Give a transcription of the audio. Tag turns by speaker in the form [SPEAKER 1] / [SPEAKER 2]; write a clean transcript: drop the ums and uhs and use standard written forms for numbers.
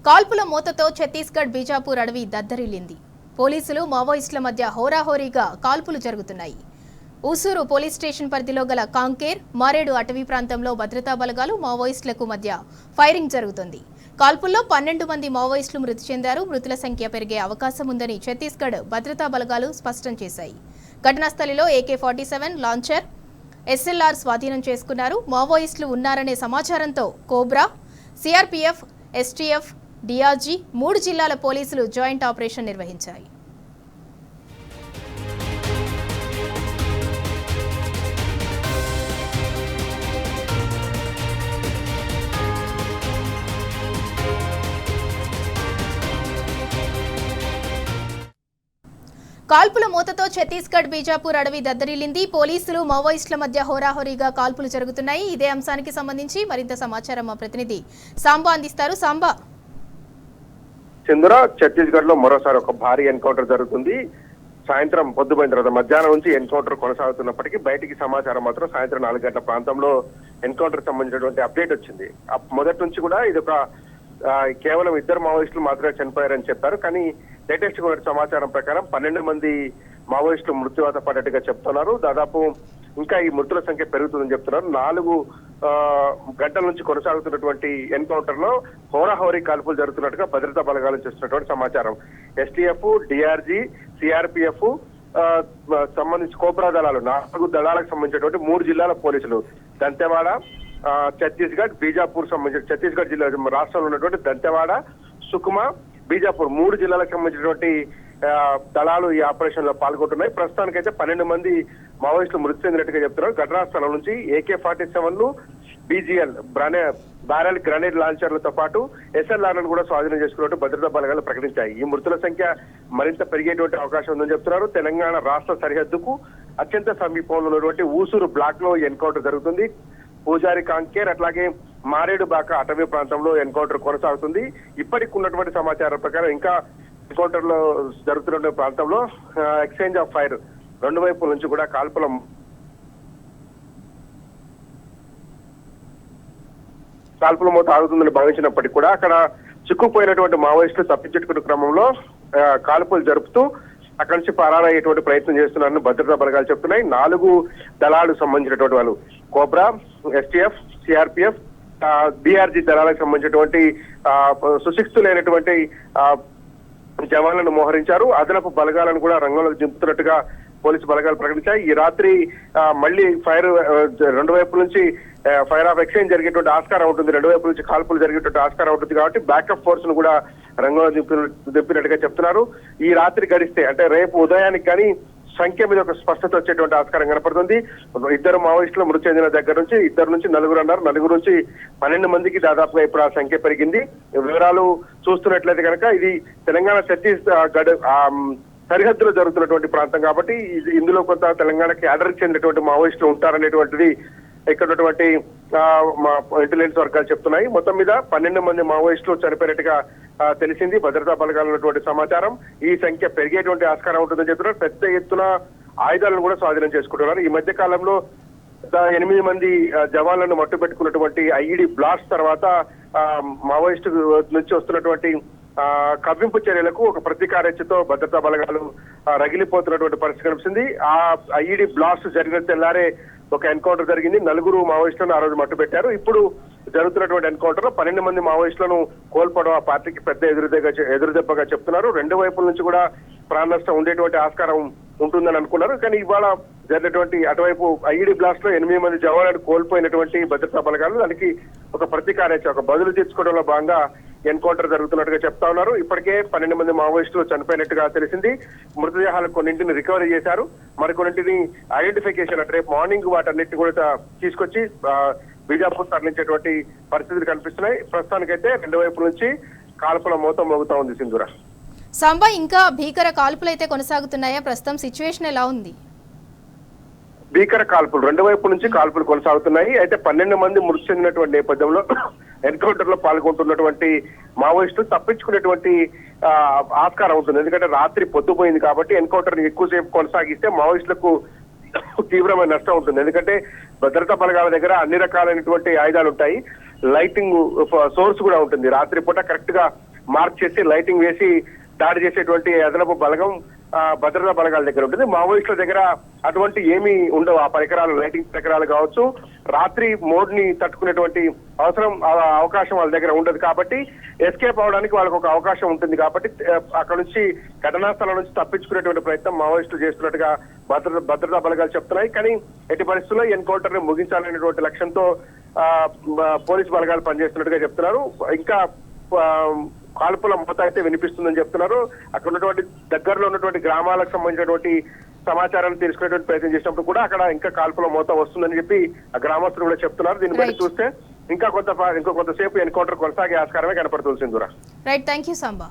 [SPEAKER 1] కాల్పుల మూతతో ఛత్తీస్గఢ్ బీజాపూర్ అడవి దద్దరిల్లింది. పోలీసులు మావోయిస్టుల మధ్య హోరాహోరీగా కాల్పులు జరుగుతున్నాయి. ఊసూరు పోలీస్ స్టేషన్ పరిధిలో గల కాంకేర్, మారేడు అటవీ ప్రాంతంలో భద్రతా బలగాలు మావోయిస్టులకు మధ్య ఫైరింగ్ జరుగుతుంది. కాల్పుల్లో 12 మంది మావోయిస్టులు మృతి చెందారు. మృతుల సంఖ్య పెరిగే అవకాశం ఉందని ఛత్తీస్గఢ్ భద్రతా బలగాలు స్పష్టం చేశాయి. ఘటనా స్థలిలో AK-47 లాంచర్, SLR స్వాధీనం చేసుకున్నారు. మావోయిస్టులు ఉన్నారనే సమాచారంతో కోబ్రా, CRPF, STF, DRG 3 జిల్లాల పోలీసులు జాయింట్ ఆపరేషన్ నిర్వహించాయి. కాల్పుల మూతతో ఛత్తీస్గఢ్ బీజాపూర్ అడవి దద్దరిల్లింది. పోలీసులు మావోయిస్టుల మధ్య హోరాహోరీగా కాల్పులు జరుగుతున్నాయి. ఇదే అంశానికి సంబంధించి మరింత సమాచారం మా ప్రతినిధి సాంబా అందిస్తారు. సాంబా,
[SPEAKER 2] చంద్ర, ఛత్తీస్గఢ్ లో మరోసారి ఒక భారీ ఎన్కౌంటర్ జరుగుతుంది. సాయంత్రం పొద్దుపోయిన తర్వాత మధ్యాహ్నం నుంచి ఎన్కౌంటర్ కొనసాగుతున్నప్పటికీ బయటికి సమాచారం మాత్రం సాయంత్రం 4 గంటల ప్రాంతంలో ఎన్కౌంటర్ సంబంధించినటువంటి అప్డేట్ వచ్చింది. మొదటి నుంచి కూడా ఇది ఒక కేవలం 2 మావోయిస్టులు మాత్రమే చనిపోయారని చెప్పారు. కానీ లేటెస్ట్ సమాచారం ప్రకారం 12 మంది మావోయిస్టులు మృత్యువాత పడ్డట్టుగా చెప్తున్నారు. దాదాపు ఇంకా ఈ మృతుల సంఖ్య పెరుగుతుందని చెప్తున్నారు. 4 గంటల నుంచి కొనసాగుతున్నటువంటి ఎన్కౌంటర్ లో హోరాహోరీ కాల్పులు జరుగుతున్నట్టుగా భద్రతా బలగాలు చేస్తున్నటువంటి సమాచారం. STF, DRG, CRPF సంబంధించి కోబ్రా దళాలు 4 దళాలకు సంబంధించినటువంటి 3 జిల్లాల పోలీసులు, దంతెవాడ, ఛత్తీస్గఢ్, బీజాపూర్ సంబంధించిన ఛత్తీస్గఢ్ జిల్లా రాష్ట్రంలో ఉన్నటువంటి దంతెవాడ, సుకుమా, బీజాపూర్ 3 జిల్లాలకు సంబంధించినటువంటి దళాలు ఈ ఆపరేషన్ లో పాల్గొంటున్నాయి. ప్రస్తుతానికైతే 12 మంది మావోయిస్టులు మృతి చెందినట్టుగా చెప్తున్నారు. ఘటనా స్థలం నుంచి AK-47లు, BGL బ్యారెల్ గ్రనేడ్ లాంచర్లతో పాటు SLRలను కూడా స్వాధీనం చేసుకున్నట్టు భద్రతా బలగాలు ప్రకటించాయి. ఈ మృతుల సంఖ్య మరింత పెరిగేటువంటి అవకాశం ఉందని చెప్తున్నారు. తెలంగాణ రాష్ట్ర సరిహద్దుకు అత్యంత సమీపంలో ఉన్నటువంటి ఊసూరు బ్లాక్ లో ఎన్కౌంటర్ జరుగుతుంది. పూజారి, కాంకేర్, అట్లాగే మారేడు బాక అటవీ ప్రాంతంలో ఎన్కౌంటర్ కొనసాగుతుంది. ఇప్పటికి ఉన్నటువంటి సమాచారం ప్రకారం ఇంకా ఎన్కౌంటర్ లో జరుగుతున్న ప్రాంతంలో ఎక్స్చేంజ్ ఆఫ్ ఫైర్ 2 వైపుల నుంచి కూడా కాల్పుల మూత ఆగుతుందని భావించినప్పటికీ కూడా అక్కడ చిక్కుపోయినటువంటి మావోయిస్టులు తప్పించుకునే క్రమంలో కాల్పులు జరుపుతూ అక్కడి నుంచి పరారయ్యేటువంటి ప్రయత్నం చేస్తున్నారని భద్రతా బలగాలు చెప్తున్నాయి. 4 దళాలకు సంబంధించినటువంటి వాళ్ళు కోబ్రా, STF, CRPF, DRG దళాలకు సంబంధించినటువంటి సుశిక్షితులైనటువంటి జవాన్లను మోహరించారు. అదనపు బలగాలను కూడా రంగంలోకి దింపుతున్నట్టుగా పోలీసు బలగాలు ప్రకటించాయి. ఈ రాత్రి మళ్ళీ ఫైర్ 2 వైపుల నుంచి ఫైర్ ఆఫ్ ఎక్స్చేంజ్ జరిగేటువంటి ఆస్కారం ఉంటుంది. 2 వైపుల నుంచి కాల్పులు జరిగేటువంటి ఆస్కారం ఉంటుంది. కాబట్టి బ్యాకప్ ఫోర్స్ ను కూడా రంగంలో దింపినట్టుగా చెప్తున్నారు. ఈ రాత్రి గడిస్తే అంటే రేపు ఉదయానికి కానీ సంఖ్య మీద ఒక స్పష్టత వచ్చేటువంటి ఆస్కారం కనపడుతుంది. 2 మావోయిస్టులు మృతి చెందిన దగ్గర నుంచి 2 నుంచి 4 అన్నారు. 4 నుంచి 12 మందికి దాదాపుగా ఇప్పుడు ఆ సంఖ్య పెరిగింది. వివరాలు చూస్తున్నట్లయితే కనుక ఇది తెలంగాణ ఛత్తీస్గఢ్ సరిహద్దులో జరుగుతున్నటువంటి ప్రాంతం కాబట్టి ఇందులో కొంత తెలంగాణకి అడరికి చెందినటువంటి మావోయిస్టులు ఉంటారనేటువంటిది ఇక్కడ ఉన్నటువంటి ఇంటెలిజెన్స్ వర్గాలు చెప్తున్నాయి. మొత్తం మీద 12 మంది మావోయిస్టులు చనిపోయినట్టుగా తెలిసింది. భద్రతా బలగాలు ఉన్నటువంటి సమాచారం. ఈ సంఖ్య పెరిగేటువంటి ఆస్కారం ఉంటుందని చెప్తున్నారు. పెద్ద ఎత్తున ఆయుధాలను కూడా స్వాధీనం చేసుకుంటున్నారు. ఈ మధ్య కాలంలో 8 మంది జవాన్లను మట్టు పెట్టుకున్నటువంటి IED బ్లాస్ట్ తర్వాత మావోయిస్టు నుంచి వస్తున్నటువంటి కవ్వింపు చర్యలకు ఒక ప్రతీకారతో భద్రతా బలగాలు రగిలిపోతున్నటువంటి పరిస్థితి కనిపిస్తుంది. ఆ IED బ్లాస్ట్ జరిగిన తెల్లారే ఒక ఎన్కౌంటర్ జరిగింది. 4 మావోయిస్టులను ఆ రోజు మట్టు పెట్టారు. ఇప్పుడు జరుగుతున్నటువంటి ఎన్కౌంటర్ లో 12 మంది మావోయిస్టులను కోల్పోవడం ఆ పార్టీకి పెద్ద ఎదురుదెబ్బగా చెప్తున్నారు. 2 వైపుల నుంచి కూడా ప్రాణ నష్టం ఉండేటువంటి ఆస్కారం ఉంటుందని అనుకున్నారు. కానీ ఇవాళ జరిగినటువంటి అటువైపు IED బ్లాస్ట్ లో 8 మంది జవాన్లను కోల్పోయినటువంటి భద్రతా బలగాలు దానికి ఒక ప్రతీకారచ ఒక బదులు తీర్చుకోవడంలో భాగంగా ఎన్కౌంటర్ జరుగుతున్నట్టుగా చెప్తా ఉన్నారు. ఇప్పటికే 12 మంది మావోయిస్టులు చనిపోయినట్టుగా తెలిసింది. మృతదేహాలు కొన్నింటిని రికవరీ చేశారు. మరికొన్నింటిని ఐడెంటిఫికేషన్ అంటే రేపు మార్నింగ్ వాటన్నిటిని కూడా తీసుకొచ్చి బీజాపూర్ తరలించేటువంటి పరిస్థితులు కనిపిస్తున్నాయి. ప్రస్తుతానికైతే 2 వైపుల నుంచి కాల్పుల మోత మోగుతా ఉంది. సింధూర,
[SPEAKER 1] సాంబా, ఇంకా భీకర కాల్పులు అయితే కొనసాగుతున్నాయా? ప్రస్తుతం సిచ్యువేషన్ ఎలా ఉంది?
[SPEAKER 2] భీకర కాల్పులు 2 వైపుల నుంచి కాల్పులు కొనసాగుతున్నాయి. అయితే 12 మంది మృతి చెందినటువంటి నేపథ్యంలో ఎన్కౌంటర్ లో పాల్గొంటున్నటువంటి మావోయిస్టులు తప్పించుకునేటువంటి ఆస్కారం ఉంటుంది. ఎందుకంటే రాత్రి పొద్దుపోయింది కాబట్టి ఎన్కౌంటర్ ఎక్కువసేపు కొనసాగిస్తే మావోయిస్టులకు తీవ్రమైన నష్టం ఉంటుంది. ఎందుకంటే భద్రతా బలగాల దగ్గర అన్ని రకాలైనటువంటి ఆయుధాలు ఉంటాయి. లైటింగ్ సోర్స్ కూడా ఉంటుంది. రాత్రి పూట కరెక్ట్ గా మార్క్ చేసి లైటింగ్ వేసి దాడి చేసేటువంటి అదనపు బలగం భద్రతా బలగాల దగ్గర ఉంటుంది. మావోయిస్టుల దగ్గర అటువంటి ఏమీ ఉండవు. ఆ పరికరాలు, లైటింగ్ పరికరాలు కావచ్చు, రాత్రి మోడ్ ని తట్టుకునేటువంటి అవకాశం వాళ్ళ దగ్గర ఉండదు. కాబట్టి ఎస్కేప్ అవడానికి వాళ్ళకి ఒక అవకాశం ఉంటుంది. కాబట్టి అక్కడ నుంచి ఘటనా స్థలం నుంచి తప్పించుకునేటువంటి ప్రయత్నం మావోయిస్టులు చేస్తున్నట్టుగా భద్రతా బలగాలు చెప్తున్నాయి. కానీ ఎట్టి పరిస్థితుల్లో ఎన్కౌంటర్ ని ముగించాలనేటువంటి లక్ష్యంతో పోలీసు బలగాలు పనిచేస్తున్నట్టుగా చెప్తున్నారు. ఇంకా కాల్పుల మోత అయితే వినిపిస్తుందని చెప్తున్నారు. అక్కడ ఉన్నటువంటి దగ్గరలో ఉన్నటువంటి గ్రామాలకు సంబంధించినటువంటి సమాచారాన్ని తెలుసుకునేటువంటి ప్రయత్నం చేసినప్పుడు కూడా అక్కడ ఇంకా కాల్పుల మోత వస్తుందని చెప్పి ఆ గ్రామస్తులు కూడా చెప్తున్నారు. దీన్ని బట్టి చూస్తే ఇంకో కొంతసేపు ఎన్కౌంటర్ కొనసాగే ఆస్కారమే కనపడుతుంది Sindhura.
[SPEAKER 1] Right, thank you Samba.